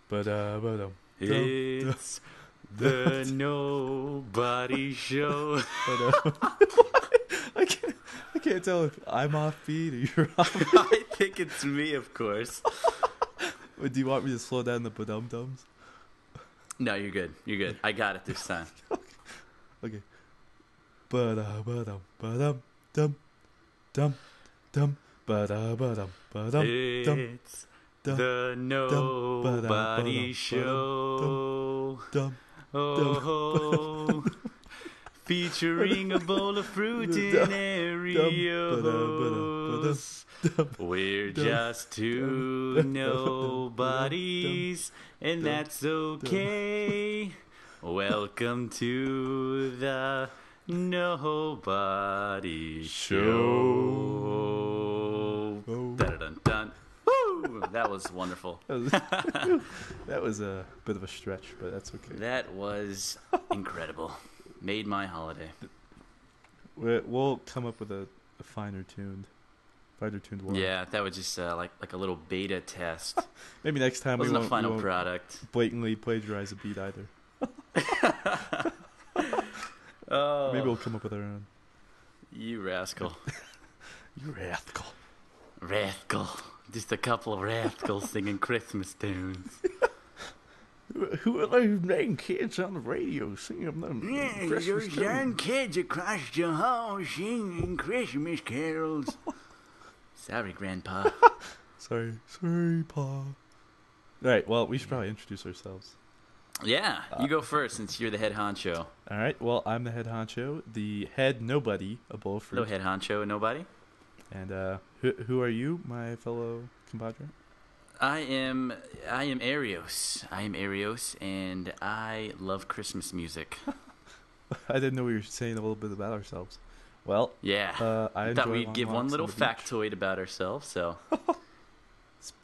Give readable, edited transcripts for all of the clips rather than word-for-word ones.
But It's the Nobody Show. I can't tell if I'm offbeat or you're offbeat. I think it's me, of course. But do you want me to slow down the ba-dum-dums? No, you're good. You're good. I got it this time. Okay. Ba-da-ba-dum, ba-dum, dum, dum, dum, ba-da-ba-dum, ba-dum, dum, It's the Nobody Show. dum, Oh, featuring a bowl of fruit in Aaerios. We're just two nobodies, and that's okay. Welcome to the Nobody Show. Dun-dun-dun. Woo! That was wonderful. That was a bit of a stretch, but that's okay. That was incredible. Made my holiday. We'll come up with a finer tuned one. Yeah, that was just like a little beta test. Maybe next time Wasn't we a final won't product. blatantly plagiarize a beat either. Oh, Maybe we'll come up with our own. you rascal. You rascal. Rascal. Just a couple of rascals singing Christmas tunes. Who are those young kids on the radio singing them Christmas those young kids across the hall singing Christmas carols. Sorry, Grandpa. Sorry, Pa. All right, well, we should probably introduce ourselves. Yeah, you go first since you're the head honcho. All right, well, I'm the head honcho, the head nobody of ABowloFruit. Hello, head honcho and nobody. And who are you, my fellow compadre? I am Aaerios. I am Aaerios, and I love Christmas music. I didn't know we were saying a little bit about ourselves. Well, Yeah. I thought enjoy we'd long give one walks little on the beach. factoid about ourselves, so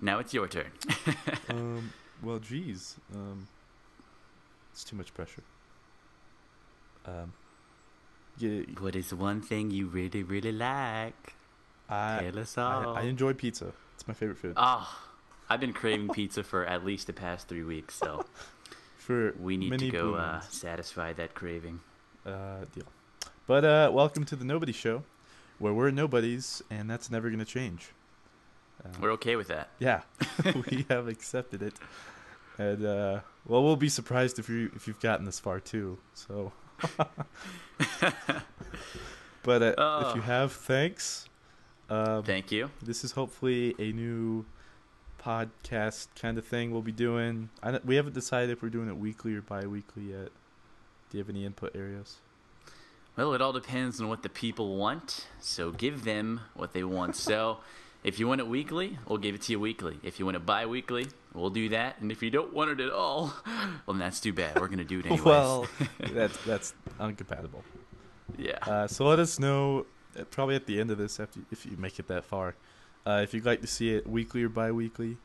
now it's your turn. Well, geez, it's too much pressure. Yeah, What is one thing you really, really like? Tell us all. I enjoy pizza. It's my favorite food. Oh, I've been craving pizza for at least the past 3 weeks, so For we need many to go boons. satisfy that craving. Deal. But welcome to the Nobody Show, where we're nobodies, and that's never going to change. We're okay with that. Yeah, we have accepted it, and well, we'll be surprised if you've gotten this far too. So, but if you have, thanks. Thank you. This is hopefully a new podcast kind of thing we'll be doing. We haven't decided if we're doing it weekly or bi-weekly yet. Do you have any input, Aaerios? Well, it all depends on what the people want, so give them what they want. So, if you want it weekly, we'll give it to you weekly. If you want it bi-weekly, we'll do that. And if you don't want it at all, well, then that's too bad. We're going to do it anyways. Well, that's incompatible. Yeah. So let us know, probably at the end of this, if you make it that far, if you'd like to see it weekly or bi-weekly,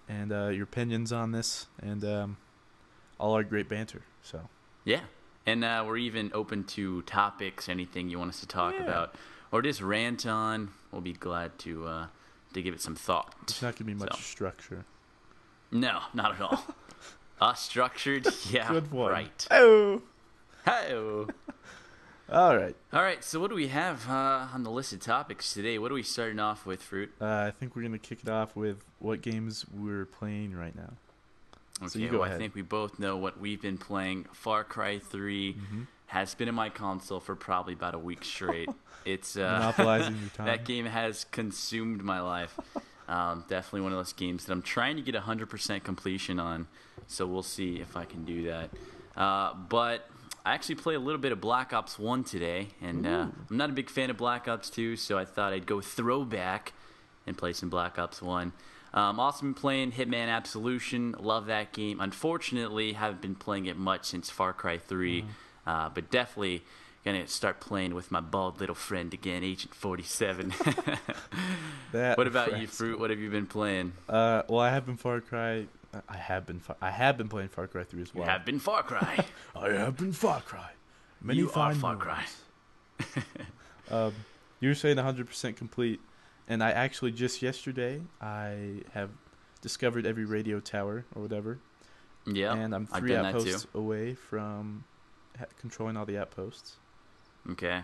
and your opinions on this, and all our great banter. So Yeah. And we're even open to topics, anything you want us to talk about, or just rant on. We'll be glad to give it some thought. it's not going to be much structure. No, not at all. Structured, yeah, Good one. right. Oh. Hi-oh. All right. All right, so what do we have on the list of topics today? What are we starting off with, Fruit? I think we're going to kick it off with what games we're playing right now. Okay, So you go well, ahead. I think we both know what we've been playing. Far Cry 3 has been in my console for probably about a week straight. It's Monopolizing your time. that game has consumed my life. Definitely one of those games that I'm trying to get 100% completion on, so we'll see if I can do that. But I actually played a little bit of Black Ops 1 today, and I'm not a big fan of Black Ops 2, so I thought I'd go throwback and play some Black Ops 1. Also been playing Hitman Absolution. Love that game. Unfortunately, haven't been playing it much since Far Cry 3, but definitely going to start playing with my bald little friend again, Agent 47. What about you, Fruit? What have you been playing? Well, I have been Far Cry. I have been playing Far Cry 3 as well. You have been Far Cry. I have been Far Cry. Many You are fine Far Cry. moments. You were saying 100% complete, and I actually just yesterday I have discovered every radio tower or whatever. Yeah, And I'm I've 3 done that outposts too. away from controlling all the outposts. Okay.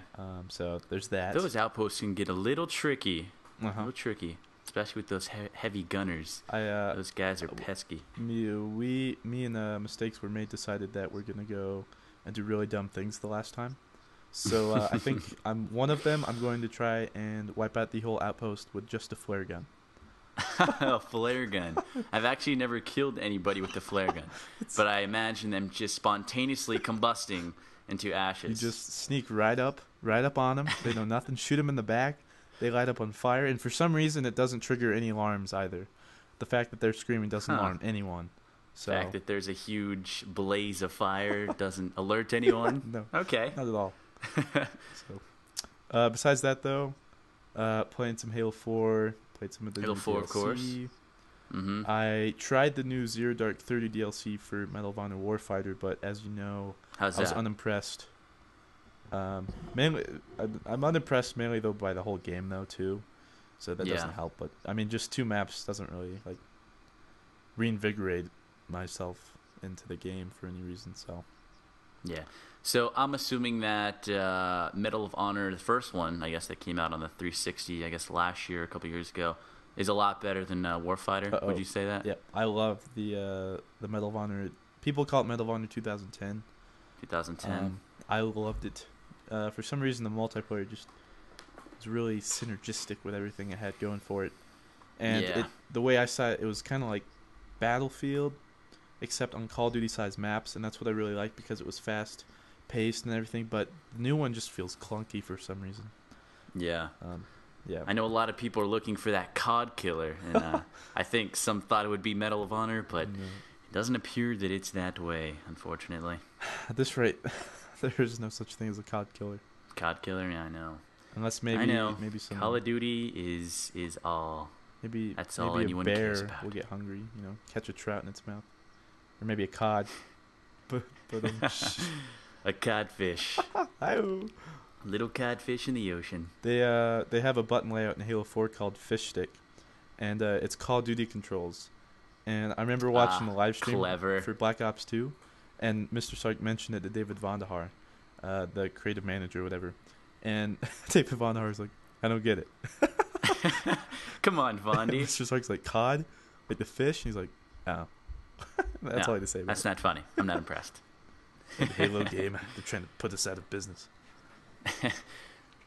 So there's that. Those outposts can get a little tricky. A Uh-huh. little tricky. Especially with those heavy gunners. Those guys are pesky. Me and Mistakes Were Made decided that we're going to go and do really dumb things the last time. So I think I'm one of them. I'm going to try and wipe out the whole outpost with just a flare gun. A flare gun. I've actually never killed anybody with a flare gun. But I imagine them just spontaneously combusting into ashes. You just sneak right up on them. They know nothing. Shoot them in the back. They light up on fire. And for some reason, it doesn't trigger any alarms either. The fact that they're screaming doesn't alarm anyone. So. The fact that there's a huge blaze of fire doesn't alert anyone? No. Okay. Not at all. So, besides that, though, playing some Halo 4, played some of the Halo new 4, DLC. of course. Mm-hmm. I tried the new Zero Dark 30 DLC for Medal of Honor Warfighter, but as you know, I was unimpressed. Mainly, I'm unimpressed mainly though by the whole game though too, so that doesn't help. But I mean, just 2 maps doesn't really like reinvigorate myself into the game for any reason. So yeah. So I'm assuming that Medal of Honor, the first one, I guess that came out on the 360, I guess last year, a couple years ago, is a lot better than Warfighter. Would you say that? Yeah, I love the Medal of Honor. People call it Medal of Honor 2010. 2010. I loved it. For some reason, the multiplayer just was really synergistic with everything it had going for it. And the way I saw it, it was kind of like Battlefield, except on Call of Duty-sized maps, and that's what I really liked because it was fast-paced and everything. But the new one just feels clunky for some reason. Yeah. Yeah. I know a lot of people are looking for that COD killer, and I think some thought it would be Medal of Honor, but it doesn't appear that it's that way, unfortunately. At this rate, there is no such thing as a COD killer. COD killer? Yeah, I know. Unless maybe I know. Maybe some Call of Duty is all. That's all maybe anyone a cares bear about. will get hungry, catch a trout in its mouth, or maybe a cod. But a codfish. Little codfish in the ocean. They have a button layout in Halo 4 called Fish Stick, and it's Call of Duty controls. And I remember watching the live stream for Black Ops 2, and Mr. Sark mentioned it to David Vonderhaar, the creative manager or whatever. And David Vonderhaar is like, I don't get it. Come on, Vondi. Mr. Sark's like, COD? Like the fish? And he's like, oh. That's all I had to say about That's not funny. I'm not impressed. The Halo game, they're trying to put us out of business. All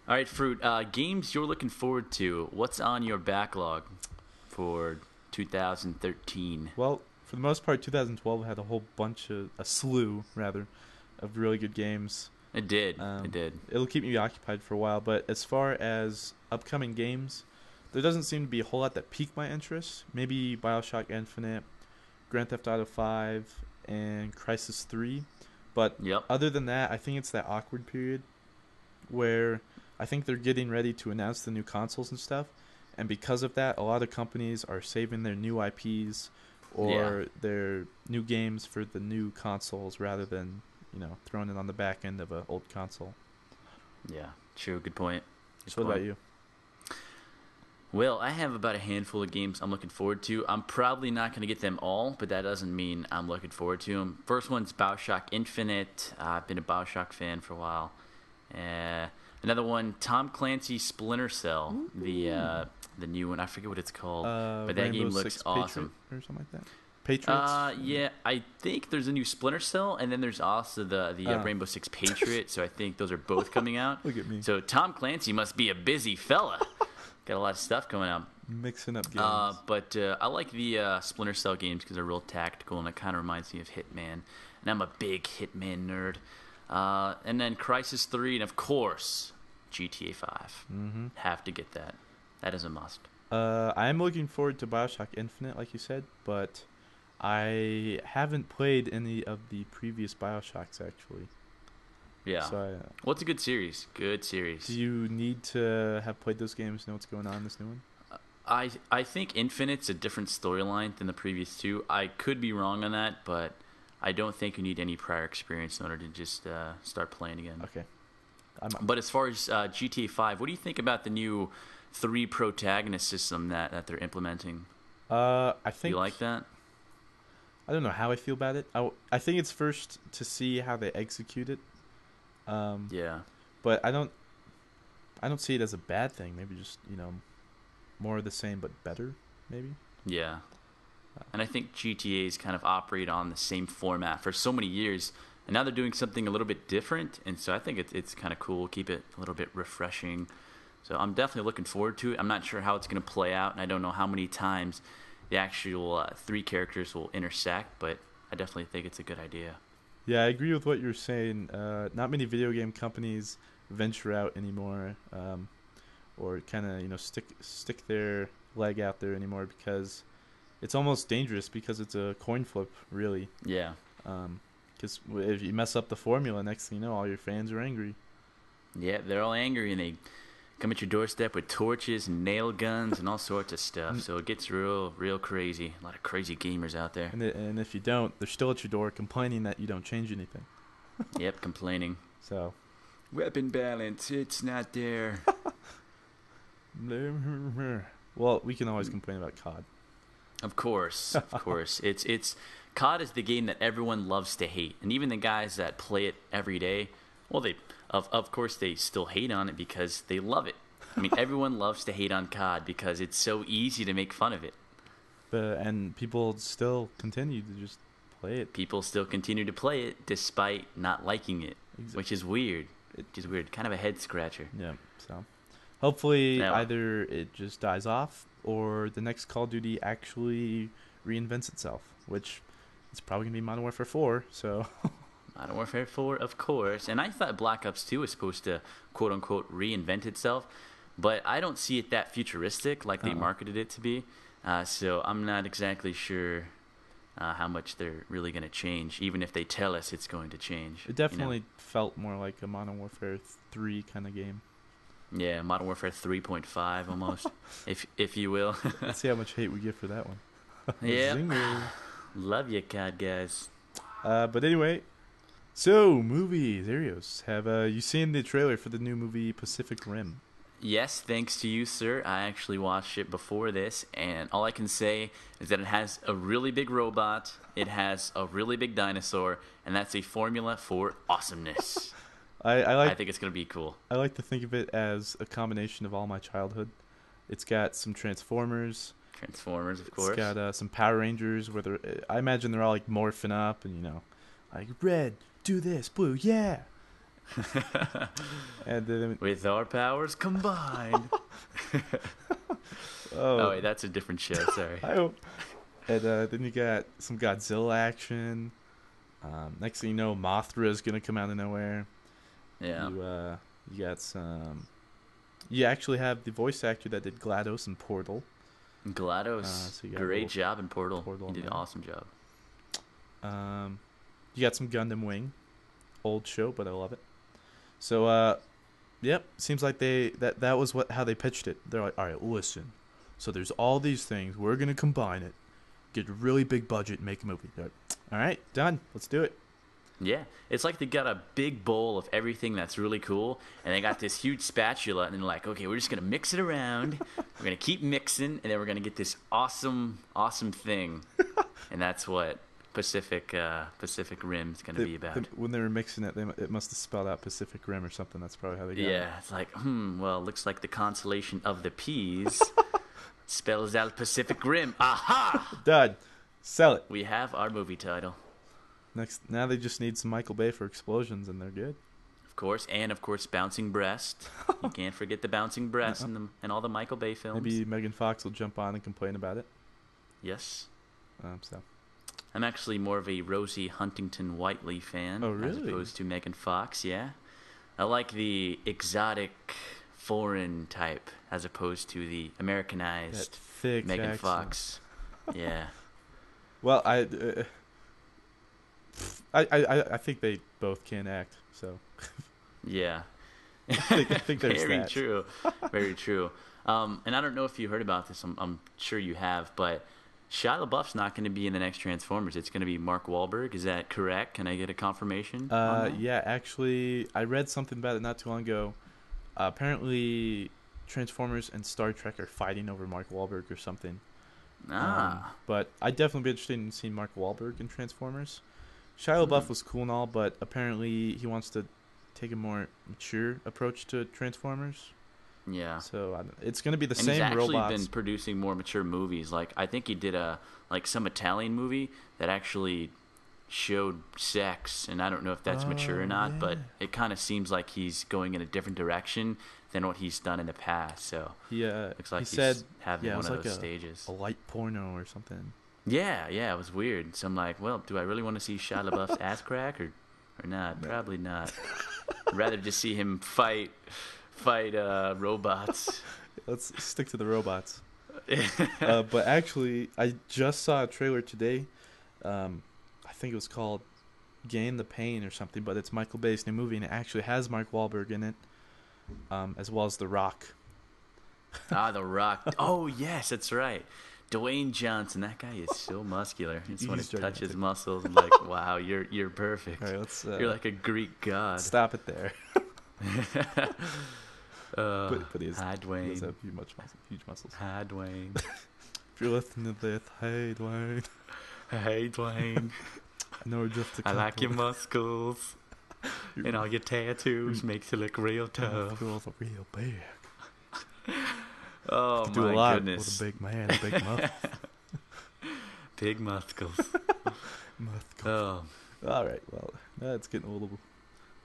right, Fruit. Games you're looking forward to. What's on your backlog for 2013? Well, for the most part, 2012 had a slew of really good games. It did. It did. It'll keep me occupied for a while, but as far as upcoming games, there doesn't seem to be a whole lot that pique my interest. Maybe BioShock Infinite, Grand Theft Auto 5, and Crysis 3. But other than that, I think it's that awkward period where I think they're getting ready to announce the new consoles and stuff. And because of that, a lot of companies are saving their new IPs or their new games for the new consoles rather than, throwing it on the back end of an old console. Yeah, true. Good point. So what about you? Well, I have about a handful of games I'm looking forward to. I'm probably not going to get them all, but that doesn't mean I'm looking forward to them. First one's BioShock Infinite. I've been a BioShock fan for a while. Another one, Tom Clancy's Splinter Cell, the new one. I forget what it's called, but that Rainbow game looks Six awesome. Patriot or something like that. Patriots? Yeah, I think there's a new Splinter Cell, and then there's also the Rainbow Six Patriot. So I think those are both coming out. Look at me. So Tom Clancy must be a busy fella. Got a lot of stuff coming out. Mixing up games. But I like the Splinter Cell games because they're real tactical, and it kind of reminds me of Hitman. And I'm a big Hitman nerd. And then Crysis 3, and of course, GTA 5. Mm-hmm. Have to get that. That is a must. I'm looking forward to BioShock Infinite, like you said, but I haven't played any of the previous BioShocks, actually. Yeah. So well, it's a good series. Good series. Do you need to have played those games to know what's going on in this new one? I think Infinite's a different storyline than the previous two. I could be wrong on that, but I don't think you need any prior experience in order to just start playing again. Okay. But as far as GTA 5, what do you think about the new 3 protagonist system that they're implementing? I Do think you like that? I don't know how I feel about it. I think it's first to see how they execute it. Um, Yeah. but I don't see it as a bad thing. Maybe just more of the same but better. Maybe. Yeah. And I think GTA's kind of operate on the same format for so many years, and now they're doing something a little bit different, and so I think it's kind of cool. Keep it a little bit refreshing. So I'm definitely looking forward to it. I'm not sure how it's going to play out, and I don't know how many times the actual three characters will intersect, but I definitely think it's a good idea. Yeah, I agree with what you're saying. Not many video game companies venture out anymore, or kind of stick their leg out there anymore because it's almost dangerous because it's a coin flip, really. Yeah. Because if you mess up the formula, next thing you know, all your fans are angry. Yeah, they're all angry, and they come at your doorstep with torches and nail guns and all sorts of stuff. So it gets real crazy. A lot of crazy gamers out there. And if you don't, they're still at your door complaining that you don't change anything. Yep, complaining. So, Weapon balance, it's not there. well, we can always complain about COD. Of course. It's COD is the game that everyone loves to hate, and even the guys that play it every day, well, of course they still hate on it because they love it. I mean, everyone loves to hate on COD because it's so easy to make fun of it. And people still continue to just play it. People still continue to play it despite not liking it, which is weird. It's weird, kind of a head scratcher. Yeah. So, hopefully, either it just dies off or the next Call of Duty actually reinvents itself, which it's probably gonna be Modern Warfare 4. So. Modern Warfare 4, of course. And I thought Black Ops 2 was supposed to, quote-unquote, reinvent itself. But I don't see it that futuristic like they marketed it to be. So I'm not exactly sure how much they're really going to change, even if they tell us it's going to change. It definitely felt more like a Modern Warfare 3 kind of game. Yeah, Modern Warfare 3.5 almost, if you will. Let's see how much hate we get for that one. Yeah. Love you, COD guys. But anyway... So, movies, Aaerios. Have you seen the trailer for the new movie Pacific Rim? Yes, thanks to you, sir. I actually watched it before this, and all I can say is that it has a really big robot, it has a really big dinosaur, and that's a formula for awesomeness. I think it's going to be cool. I like to think of it as a combination of all my childhood. It's got some Transformers. Transformers, of course. It's got some Power Rangers, where I imagine they're all like morphing up and, like red, do this, blue, yeah. And then with our powers combined. Oh wait, that's a different show. Sorry. And then you got some Godzilla action. Next thing you know, Mothra is gonna come out of nowhere. Yeah. You got some. You actually have the voice actor that did GLaDOS in Portal. GLaDOS, so great job in Portal. Portal You did an awesome job. You got some Gundam Wing. Old show, but I love it. So, yep, seems like that was how they pitched it. They're like, all right, listen. So there's all these things. We're gonna combine it, get a really big budget, and make a movie. They're like, all right, done. Let's do it. Yeah, it's like they got a big bowl of everything that's really cool, and they got this huge spatula, and they're like, okay, we're just gonna mix it around. We're gonna keep mixing, and then we're gonna get this awesome thing, and that's what Pacific Rim is going to be about. When they were mixing it, it must have spelled out Pacific Rim or something. That's probably how they got it. Yeah, it's like, well, looks like the constellation of the P's spells out Pacific Rim. Aha! Done. Sell it. We have our movie title. Now they just need some Michael Bay for explosions, and they're good. Of course, bouncing breast. You can't forget the bouncing breast in all the Michael Bay films. Maybe Megan Fox will jump on and complain about it. Yes. So. I'm actually more of a Rosie Huntington-Whiteley fan. Oh, really? As opposed to Megan Fox, yeah. I like the exotic foreign type as opposed to the Americanized that thick Megan accent. Fox. Yeah. Well, I think they both can act, so. Yeah. I think there's Very that. true. Very true. And I don't know if you heard about this. I'm sure you have, but Shia LaBeouf's not going to be in the next Transformers. It's going to be Mark Wahlberg. Is that correct? Can I get a confirmation on that? Yeah, actually, I read something about it not too long ago. Apparently, Transformers and Star Trek are fighting over Mark Wahlberg or something. But I'd definitely be interested in seeing Mark Wahlberg in Transformers. Shia LaBeouf was cool and all, but apparently he wants to take a more mature approach to Transformers. Yeah. So it's going to be the and same robots. He's actually been producing more mature movies. Like, I think he did some Italian movie that actually showed sex, and I don't know if that's mature or not, but it kind of seems like he's going in a different direction than what he's done in the past. So looks like he's having one of those stages. A light porno or something. Yeah, it was weird. So I'm like, well, do I really want to see Shia LaBeouf's ass crack or not? No. Probably not. I'd rather just see him fight robots. Let's stick to the robots. But actually, I just saw a trailer today. I think it was called Gain the Pain or something, but it's Michael Bay's new movie, and it actually has Mark Wahlberg in it, as well as The Rock. The Rock. Oh, yes, that's right. Dwayne Johnson, that guy is so muscular. I just want to touch his muscles. I'm like, wow, you're perfect. All right, you're like a Greek god. Stop it there. But hi, Dwayne. He does have huge muscles. Hi, Dwayne. If you're listening to this, hey, Dwayne. Hey, Dwayne. I know we're just a couple. I like your muscles. And all your tattoos makes you look real tough. Girls are real big. Oh, my do a lot goodness. With a big man, a big muscle. Big muscles. Oh. All right, well, it's getting a little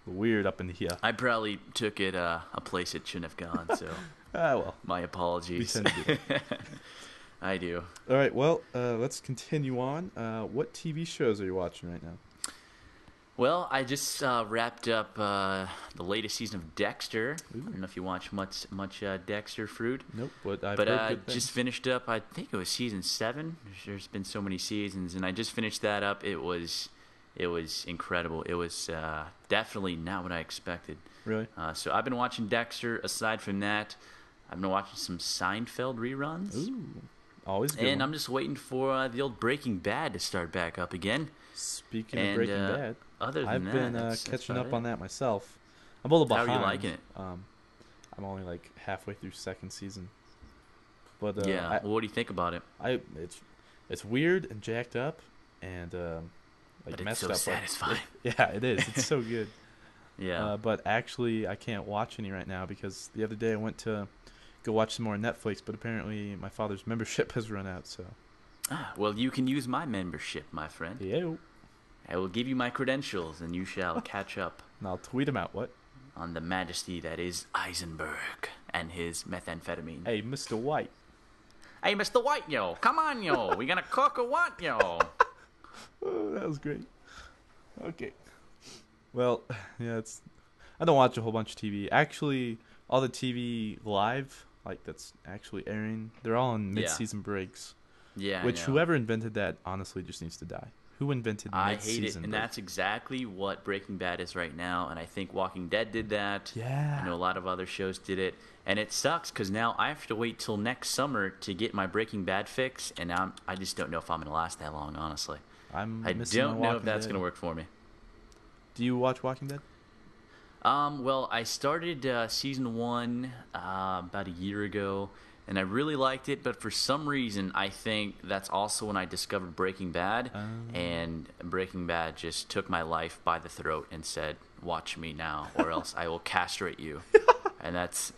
weird up in here. I probably took it a place it shouldn't have gone, so well. My apologies. We tend to do that. I do. All right, well, let's continue on. What TV shows are you watching right now? Well, I just wrapped up the latest season of Dexter. Ooh. I don't know if you watch much Dexter Fruit. Nope, but I've heard good things. Just finished up. I think it was season 7. There's been so many seasons, and I just finished that up. It was incredible. It was definitely not what I expected. Really? So I've been watching Dexter. Aside from that, I've been watching some Seinfeld reruns. Ooh, always good. And I'm just waiting for the old Breaking Bad to start back up again. Speaking of Breaking Bad, other than I've been catching up on that myself. I'm a little behind. How are you liking it? I'm only like halfway through second season. But what do you think about it? It's weird and jacked up and but it's messed so up. satisfying. Yeah, it is. It's so good. Yeah. But actually, I can't watch any right now because the other day I went to go watch some more Netflix, but apparently my father's membership has run out. So. Well, you can use my membership, my friend. Yeah. I will give you my credentials, and you shall catch up. And I'll tweet him out. What? On the majesty that is Eisenberg and his methamphetamine. Hey, Mr. White. Hey, Mr. White, yo. Come on, yo. We gonna cook or what, yo? Oh, that was great. Okay. Well, yeah, I don't watch a whole bunch of TV. Actually, all the TV live, like that's actually airing, they're all on mid-season breaks. Yeah, which whoever invented that honestly just needs to die. Who invented mid-season? I hate it, and that's exactly what Breaking Bad is right now. And I think Walking Dead did that. Yeah, I know a lot of other shows did it, and it sucks because now I have to wait till next summer to get my Breaking Bad fix, and I just don't know if I'm gonna last that long, honestly. I don't know if that's gonna work for me. Do you watch Walking Dead? Well, I started season 1 about a year ago, and I really liked it, but for some reason, I think that's also when I discovered Breaking Bad, and Breaking Bad just took my life by the throat and said, "Watch me now, or else I will castrate you," and that's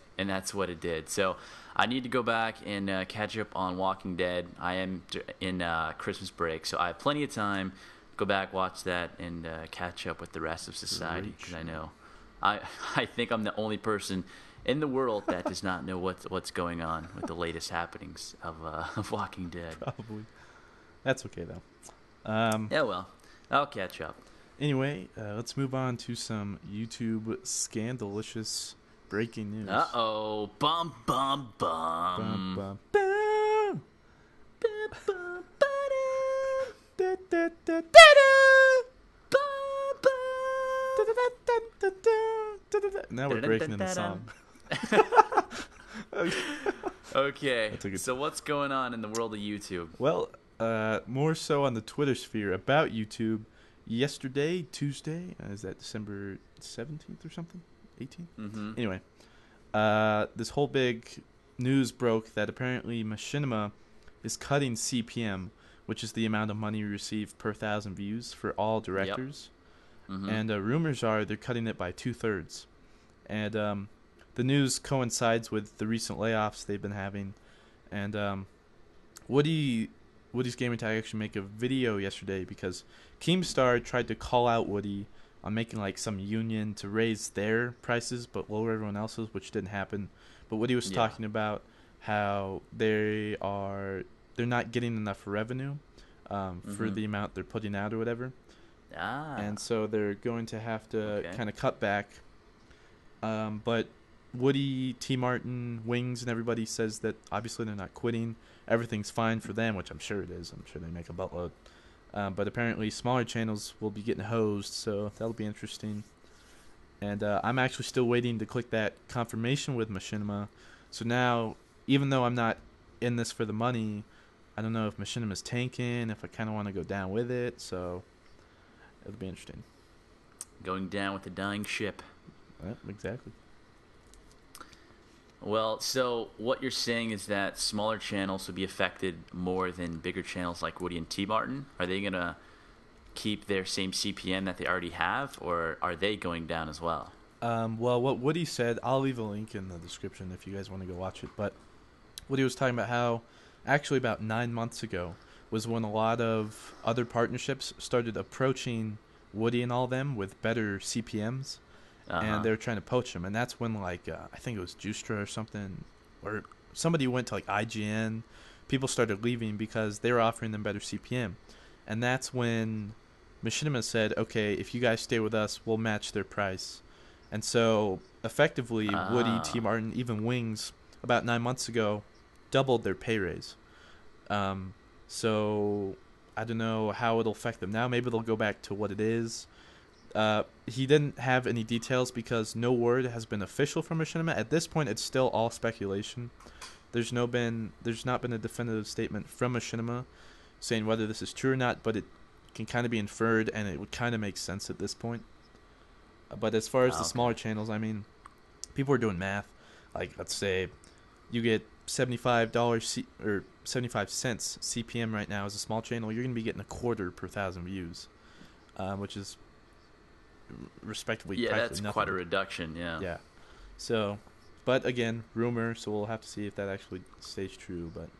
what it did. So I need to go back and catch up on Walking Dead. I am in Christmas break, so I have plenty of time. Go back, watch that, and catch up with the rest of society, because I know I think I'm the only person in the world that does not know what's going on with the latest happenings of Walking Dead. Probably. That's okay, though. Yeah, well, I'll catch up. Anyway, let's move on to some YouTube scandalicious breaking news. Uh-oh. Bum, bum, bum. Bum, bum, bum. Bum, bum, ba-dum. Da, da, da, da, da. Bum, bum. Da, da, da, da, da, da, da. Now we're breaking in the song. Okay, so what's going on in the world of YouTube? Well, more so on the Twitter sphere about YouTube. Yesterday, Tuesday, is that December 17th or something? 18th? Mm-hmm. Anyway, this whole big news broke that apparently Machinima is cutting CPM, which is the amount of money you receive per 1,000 views for all directors. Yep. Mm-hmm. And rumors are they're cutting it by 2/3. And the news coincides with the recent layoffs they've been having. And Woody's Gaming Tag actually make a video yesterday because Keemstar tried to call out Woody on making like some union to raise their prices but lower everyone else's, which didn't happen. But Woody was talking about how they're not getting enough revenue for the amount they're putting out or whatever. And so they're going to have to kind of cut back. But Woody, T. Martin, Wings, and everybody says that obviously they're not quitting. Everything's fine for them, which I'm sure it is. I'm sure they make a buttload. But apparently smaller channels will be getting hosed, so that'll be interesting. And I'm actually still waiting to click that confirmation with Machinima. So now, even though I'm not in this for the money, I don't know if Machinima's tanking, if I kind of want to go down with it. So it'll be interesting. Going down with the dying ship. Yep, exactly. Well, so what you're saying is that smaller channels will be affected more than bigger channels like Woody and T. Martin? Are they going to keep their same CPM that they already have, or are they going down as well? Well, what Woody said, I'll leave a link in the description if you guys want to go watch it. But Woody was talking about how, actually about 9 months ago, was when a lot of other partnerships started approaching Woody and all them with better CPMs. And they were trying to poach him, and that's when I think it was Justra or something, or somebody went to IGN. People started leaving because they were offering them better CPM, and that's when Machinima said, "Okay, if you guys stay with us, we'll match their price." And so effectively, Woody, T. Martin, even Wings, about 9 months ago, doubled their pay raise. So I don't know how it'll affect them now. Maybe they'll go back to what it is. He didn't have any details because no word has been official from Machinima. At this point, it's still all speculation. There's not been a definitive statement from Machinima saying whether this is true or not, but it can kind of be inferred, and it would kind of make sense at this point. But as far as the smaller channels, I mean, people are doing math. Let's say you get $75 or 75 cents CPM right now as a small channel, you're going to be getting a quarter per 1,000 views, which is respectively that's nothing. Quite a reduction. Yeah. So, but again, rumor, so we'll have to see if that actually stays true. But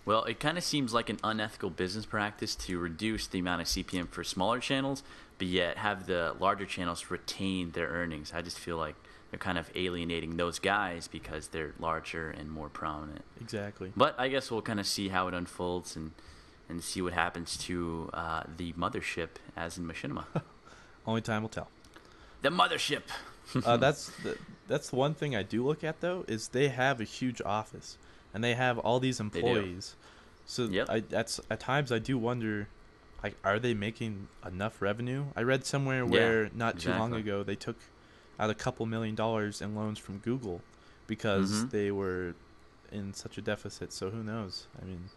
well, it kind of seems like an unethical business practice to reduce the amount of CPM for smaller channels, but yet have the larger channels retain their earnings. I just feel like they're kind of alienating those guys because they're larger and more prominent. Exactly. But I guess we'll kind of see how it unfolds and see what happens to the mothership, as in Machinima. Only time will tell. The mothership. That's the one thing I do look at, though, is they have a huge office, and they have all these employees. So at times I do wonder, are they making enough revenue? I read somewhere where too long ago they took out $2 million in loans from Google because they were in such a deficit. So who knows? I mean...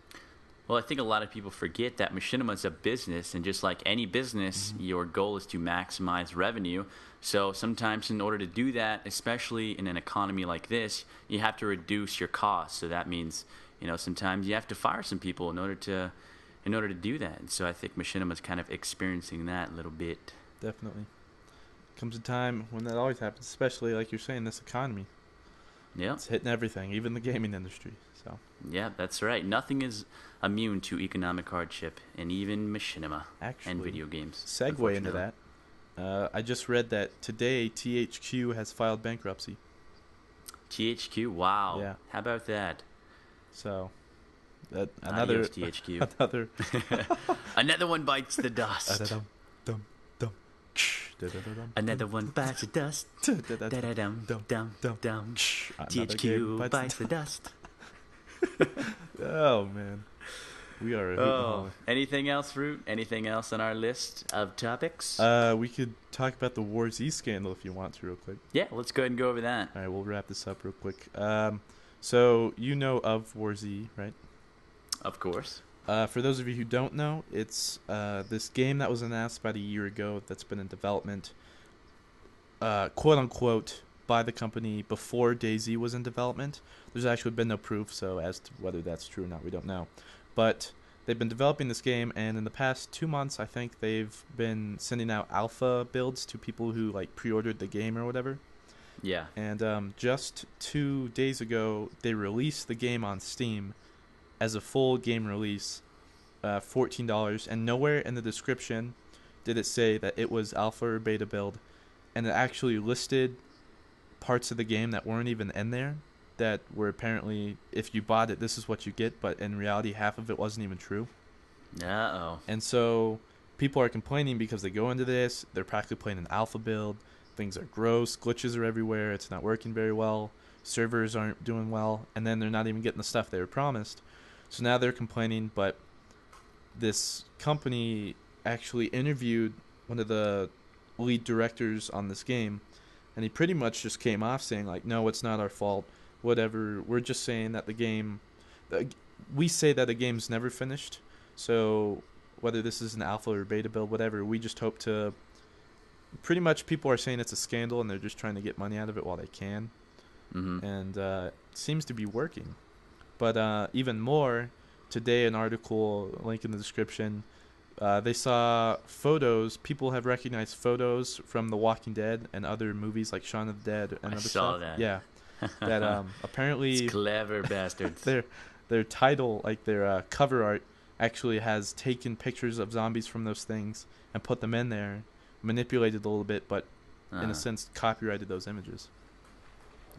Well, I think a lot of people forget that Machinima is a business, and just like any business, your goal is to maximize revenue. So sometimes in order to do that, especially in an economy like this, you have to reduce your costs. So that means, sometimes you have to fire some people in order to do that. And so I think Machinima is kind of experiencing that a little bit. Definitely. Comes a time when that always happens, especially like you're saying, this economy. Yeah. It's hitting everything, even the gaming industry. So. Yeah, that's right. Nothing is immune to economic hardship, and even Machinima and video games. Segue into that. I just read that today THQ has filed bankruptcy. THQ, wow. Yeah. How about that? So, another THQ. Another one bites the dust. Another one bites the dust. THQ bites the dust. Oh man, we are. Anything else, Fruit? Anything else on our list of topics? We could talk about the WarZ scandal if you want to, real quick. Yeah, let's go ahead and go over that. All right, we'll wrap this up real quick. So you know of WarZ, right? Of course. For those of you who don't know, it's this game that was announced about a year ago that's been in development, quote unquote, by the company before DayZ was in development. There's actually been no proof, so as to whether that's true or not, we don't know. But they've been developing this game, and in the past 2 months, I think they've been sending out alpha builds to people who like pre-ordered the game or whatever. Yeah. And just 2 days ago, they released the game on Steam as a full game release, $14, and nowhere in the description did it say that it was alpha or beta build, and it actually listed parts of the game that weren't even in there, that were apparently, if you bought it, this is what you get, but in reality, half of it wasn't even true. Uh-oh. And so people are complaining because they go into this, they're practically playing an alpha build, things are gross, glitches are everywhere, it's not working very well, servers aren't doing well, and then they're not even getting the stuff they were promised. So now they're complaining, but this company actually interviewed one of the lead directors on this game, and he pretty much just came off saying, like, no, it's not our fault, whatever, we're just saying that we say that the game's never finished, so whether this is an alpha or beta build, whatever, we just hope to, pretty much people are saying it's a scandal and they're just trying to get money out of it while they can. Mm-hmm. And it seems to be working. But even more, today an article, link in the description, they saw photos, people have recognized photos from The Walking Dead and other movies like Shaun of the Dead and other stuff. I saw that. Yeah. That apparently It's clever bastards. their title, like their cover art, actually has taken pictures of zombies from those things and put them in there, manipulated a little bit, but in a sense copyrighted those images.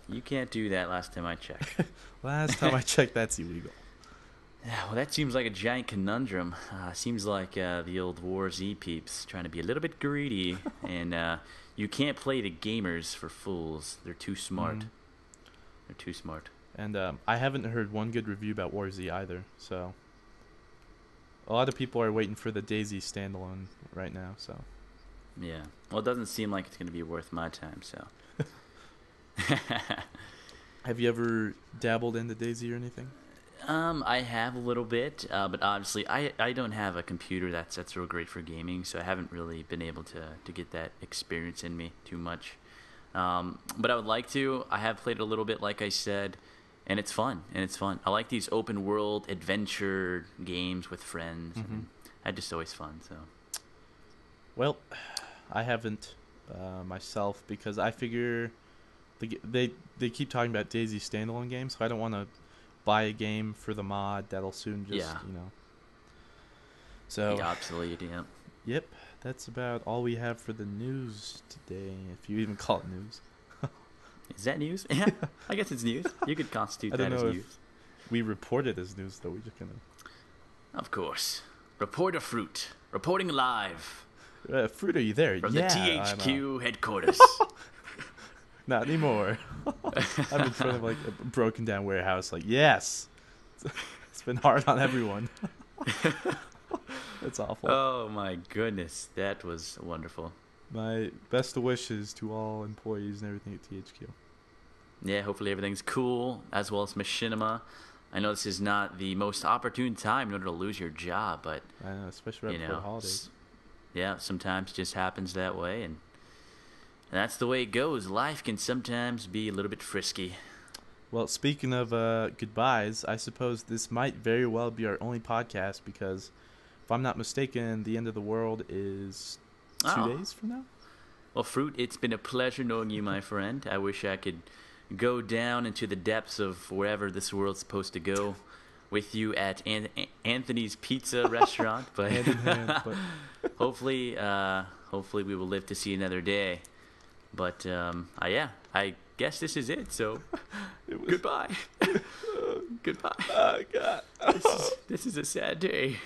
You can't do that last time I checked. Last time I checked, that's illegal. Yeah, well, that seems like a giant conundrum. Seems like the old WarZ peeps trying to be a little bit greedy, and you can't play the gamers for fools. They're too smart. Mm. They're too smart. And I haven't heard one good review about WarZ either, so a lot of people are waiting for the DayZ standalone right now, so. Yeah. Well, it doesn't seem like it's going to be worth my time, so. Have you ever dabbled into DayZ or anything? I have a little bit, but obviously I don't have a computer that's real great for gaming, so I haven't really been able to get that experience in me too much. But I would like to. I have played a little bit, like I said, and it's fun. I like these open world adventure games with friends. Mm-hmm. And that's just always fun. So. Well, I haven't myself because I figure they keep talking about DayZ standalone games, so I don't want to buy a game for the mod that'll soon just So be obsolete. Yeah. Yep, that's about all we have for the news today, if you even call it news. Is that news? Yeah, I guess it's news. You could constitute that as news. We report it as news, though. We just gonna. Of course, BowloFruit reporting live. Fruit, are you there? From the THQ headquarters. Not anymore. I'm in front of like a broken down warehouse. Like, yes, it's been hard on everyone. It's awful. Oh my goodness, that was wonderful. My best wishes to all employees and everything at THQ. Yeah, hopefully everything's cool, as well as Machinima. I know this is not the most opportune time in order to lose your job, but I know, especially right before the holidays. Yeah, sometimes it just happens that way, and that's the way it goes. Life can sometimes be a little bit frisky. Well, speaking of goodbyes, I suppose this might very well be our only podcast because, if I'm not mistaken, the end of the world is 2 days from now. Well, Fruit, it's been a pleasure knowing you, my friend. I wish I could go down into the depths of wherever this world's supposed to go with you at Anthony's Pizza Restaurant, but, hand in hand, but hopefully we will live to see another day. But I guess this is it. So goodbye. Goodbye. Oh God. This is a sad day.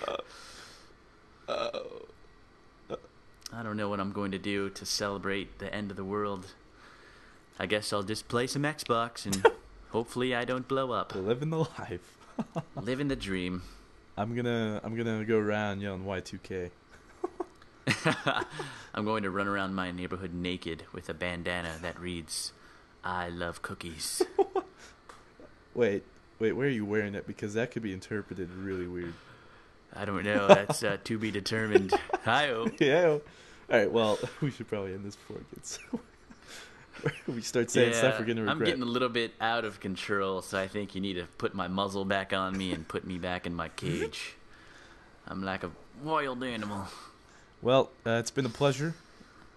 I don't know what I'm going to do to celebrate the end of the world. I guess I'll just play some Xbox and hopefully I don't blow up. Living the life. Living the dream. I'm gonna go around yelling Y2K. I'm going to run around my neighborhood naked with a bandana that reads, "I love cookies." Wait, where are you wearing it? Because that could be interpreted really weird. I don't know. That's to be determined. Hi-oh. Yeah. All right, well, we should probably end this before it gets... we start saying stuff we're gonna regret. I'm getting a little bit out of control, so I think you need to put my muzzle back on me and put me back in my cage. I'm like a wild animal. Well, it's been a pleasure.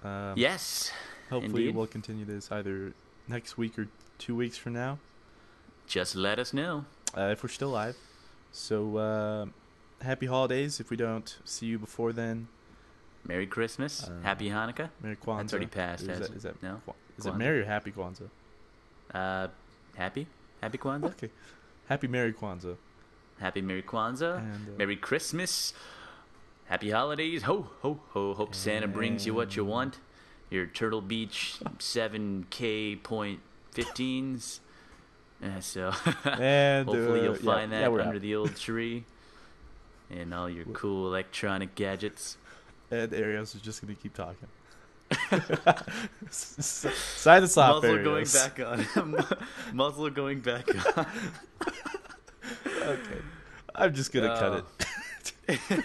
Yes. Hopefully indeed. we'll continue this either next week or 2 weeks from now. Just let us know. If we're still live. So, happy holidays if we don't see you before then. Merry Christmas. Happy Hanukkah. Merry Kwanzaa. That's already passed. Is that no? Is it Merry or Happy Kwanzaa? Happy Kwanzaa. Okay. Happy Merry Kwanzaa. Happy Merry Kwanzaa. And, Merry Christmas. Happy holidays. Ho, ho, ho. Hope Santa brings you what you want. Your Turtle Beach 7K.15s. So and hopefully you'll find that under out. the old tree. And all your cool electronic gadgets. And Aaerios is just going to keep talking. Sign us off, Muzzle Aaerios. going back on. Muzzle going back on. Okay. I'm just going to cut it.